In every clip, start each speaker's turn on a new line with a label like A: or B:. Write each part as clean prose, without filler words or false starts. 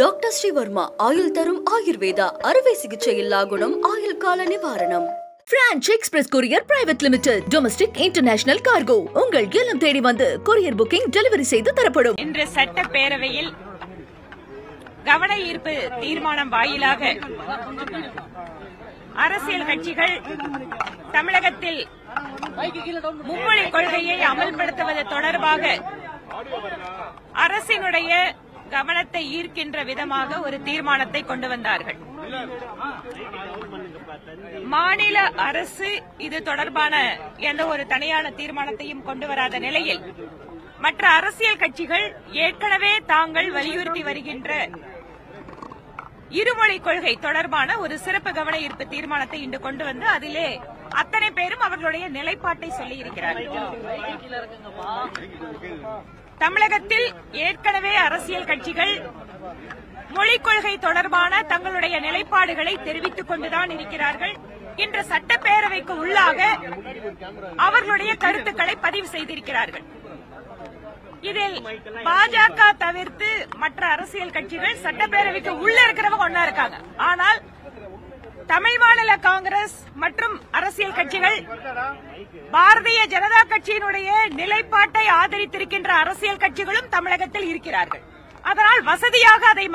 A: Doctor Sreevarma ஆயுள் தரும் ஆயுர்வேதா அறுவை சிகிச்சையில்லா குணம் ஆயுள் கால நிவாரணம். Branch express courier private limited domestic international cargo உங்கள் இல்லம் தேடி வந்து கொரியர் புக்கிங் டெலிவரி செய்து தரப்படும்.
B: இன்று சட்டப்பேரவையில் கவன ஈர்ப்பு தீர்மானம் வாயிலாக அரசியல் கட்சிகள் தமிழகத்தில் மும்மொழி கொள்கையை அமல்படுத்துவது தொடர்பாக அரசினுடைய கவனத்தை ஈர்க்கின்ற விதமாக ஒரு தீர்மானத்தை கொண்டு வந்தார்கள். மாநில அரசு இது தொடர்பான எந்த ஒரு தனியான தீர்மானத்தையும் கொண்டு வராத நிலையில் மற்ற அரசியல் கட்சிகள் ஏற்கனவே தாங்கள் வலியுறுத்தி வருகின்ற இருமொழி கொள்கை தொடர்பான ஒரு சிறப்பு கவன ஈர்ப்பு தீர்மானத்தை இன்று கொண்டு வந்து அதிலே அத்தனை பேரும் அவர்களுடைய நிலைப்பாட்டை சொல்லியிருக்கிறார்கள். தமிழகத்தில் ஏற்கனவே அரசியல் கட்சிகள் மொழிக் கொள்கை தொடர்பான தங்களுடைய நிலைப்பாடுகளை தெரிவித்துக் கொண்டுதான் இருக்கிறார்கள். இன்று சட்டப்பேரவைக்கு உள்ளாக அவர்களுடைய கருத்துக்களை பதிவு செய்திருக்கிறார்கள். இதில் பாஜக தவிர்த்து மற்ற அரசியல் கட்சிகள் சட்டப்பேரவைக்கு உள்ள இருக்கிறவங்க ஒன்னா இருக்காங்க. ஆனால் தமிழ் மாநில காங்கிரஸ் மற்றும் அரசியல் கட்சிகள் பாரதிய ஜனதா கட்சியினுடைய நிலைப்பாட்டை ஆதரித்திருக்கின்ற அரசியல் கட்சிகளும் தமிழகத்தில் இருக்கிறார்கள். அதனால் வசதியாக அதை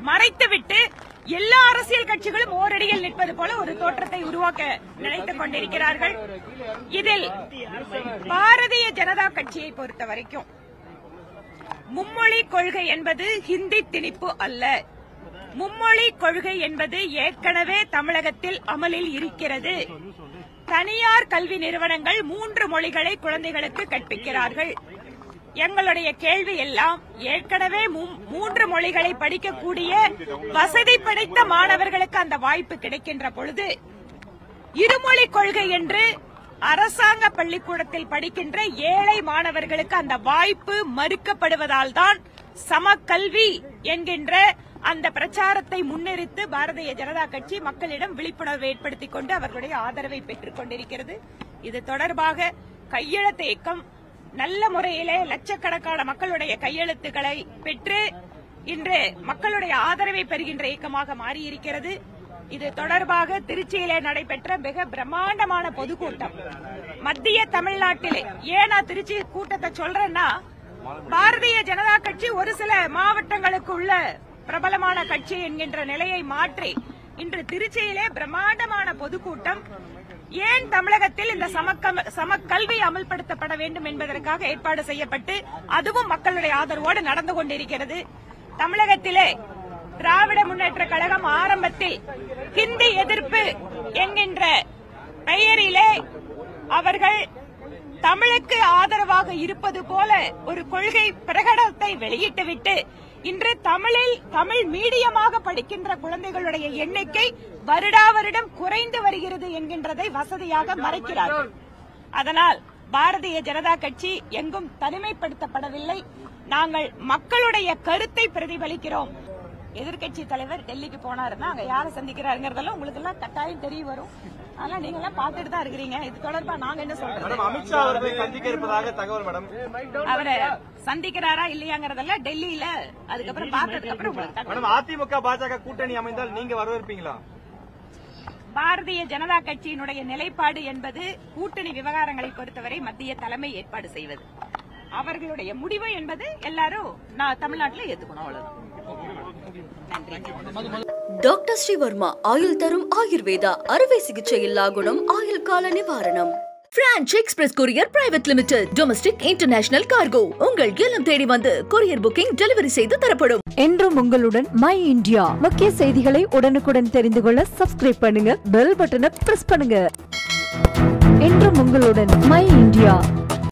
B: மறைத்துவிட்டு எல்லா அரசியல் கட்சிகளும் ஓரடியில் நிற்பது போல ஒரு தோற்றத்தை உருவாக்க நினைத்துக் கொண்டிருக்கிறார்கள். இதில் பாரதிய ஜனதா கட்சியை பொறுத்த வரைக்கும் மும்மொழி கொள்கை என்பது ஹிந்தி திணிப்பு அல்ல. மும்மொழி கொள்கை என்பது ஏற்கனவே தமிழகத்தில் அமலில் இருக்கிறது. தனியார் கல்வி நிறுவனங்கள் 3 மொழிகளை குழந்தைகளுக்கு கற்பிக்கிறார்கள். எங்களுடைய கேள்வி எல்லாம் ஏற்கனவே 3 மொழிகளை படிக்கக்கூடிய வசதி படைத்த மாணவர்களுக்கு அந்த வாய்ப்பு கிடைக்கின்ற பொழுது இருமொழி கொள்கை என்று அரசாங்க பள்ளிக்கூடத்தில் படிக்கின்ற ஏழை மாணவர்களுக்கு அந்த வாய்ப்பு மறுக்கப்படுவதால் தான் சமக்கல்வி என்கின்ற அந்த பிரச்சாரத்தை முன்னிறுத்து பாரதிய ஜனதா கட்சி மக்களிடம் விழிப்புணர்வு ஏற்படுத்திக் கொண்டு அவர்களுடைய ஆதரவை பெற்றுக் கொண்டிருக்கிறது. இது தொடர்பாக கையெழுத்து இயக்கம் நல்ல முறையிலே லட்சக்கணக்கான மக்களுடைய கையெழுத்துக்களை பெற்று இன்று மக்களுடைய ஆதரவை பெறுகின்ற இயக்கமாக மாறியிருக்கிறது. இது தொடர்பாக திருச்சியிலே நடைபெற்ற மிக பிரம்மாண்டமான பொதுக்கூட்டம். மத்திய தமிழ்நாட்டிலே ஏன் நான் திருச்சி கூட்டத்தை சொல்றேன்னா, பாரதிய ஜனதா கட்சி ஒரு சில மாவட்டங்களுக்கு உள்ள பிரபலமான கட்சி என்கின்ற நிலையை மாற்றி இன்று திருச்சியிலே பிரம்மாண்டமான பொதுக்கூட்டம் ஏன் தமிழகத்தில் இந்த சமக்கல்வி அமல்படுத்தப்பட வேண்டும் என்பதற்காக ஏற்பாடு செய்யப்பட்டு அதுவும் மக்களுடைய ஆதரவோடு நடந்து கொண்டிருக்கிறது. தமிழகத்திலே திராவிட முன்னேற்ற கழகம் ஆரம்பத்தில் ஹிந்தி எதிர்ப்பு என்கின்ற பெயரிலே அவர்கள் தமிழுக்கு ஆதரவாக இருப்பது போல ஒரு கொள்கை பிரகடனத்தை வெளியிட்டுவிட்டு இன்று தமிழ் மீடியமாக படிக்கின்ற குழந்தைகளுடைய எண்ணிக்கை வருடா வருடம் குறைந்து வருகிறது என்கின்றதை வசதியாக மறைக்கிறார்கள். அதனால் பாரதிய ஜனதா கட்சி எங்கும் தனிமைப்படுத்தப்படவில்லை. நாங்கள் மக்களுடைய கருத்தை பிரதிபலிக்கிறோம். எதிர்கட்சி தலைவர் டெல்லிக்கு போனாருன்னா அங்க யாரை சந்திக்கிறாருங்கிறதெல்லாம் உங்களுக்கு எல்லாம் கட்டாயம் தெரிய வரும். ஆனா நீங்க எல்லாம் பாத்துட்டு தான் இருக்கிறீங்க. இது தொடர்பா நாங்க என்ன சொல்றோம்?
C: அமித்ஷா அவர்களை சந்திக்க இருப்பதாக தகவல் மேடம்.
B: அவரை சந்திக்கிறாரா இல்லையாங்கிறதெல்லாம் டெல்லியில அதுக்கப்புறம் பார்த்ததுக்கு அப்புறம்
C: அதிமுக பாஜக கூட்டணி அமைந்தால் நீங்க வரவேற்பீங்களா?
B: பாரதிய ஜனதா கட்சியினுடைய நிலைப்பாடு என்பது கூட்டணி விவகாரங்களை பொறுத்தவரை மத்திய தலைமை ஏற்பாடு செய்வது. அவர்களுடைய முடிவு என்பது எல்லாரும் தமிழ்நாட்டில் ஏத்துக்கணும். அவ்வளவுதான்.
A: டாக்டர் ஸ்ரீவர்மா ஆயுள் தரும் ஆயுர்வேதா அறுவை சிகிச்சையில்லா குணம் ஆயுள் கால நிவாரணம்.
D: Branch express courier private limited domestic international cargo உங்கள் இல்லம் தேடி வந்து கொரியர் புக்கிங் டெலிவரி செய்து தரப்படும்.
E: என்றும் உங்களுடன் மை இந்தியா. முக்கிய செய்திகளை உடனுக்குடன் தெரிந்து கொள்ள சப்ஸ்கிரைப் பண்ணுங்க, பெல் பட்டனை பிரஸ் பண்ணுங்க. என்றும் உங்களுடன் மை இந்தியா.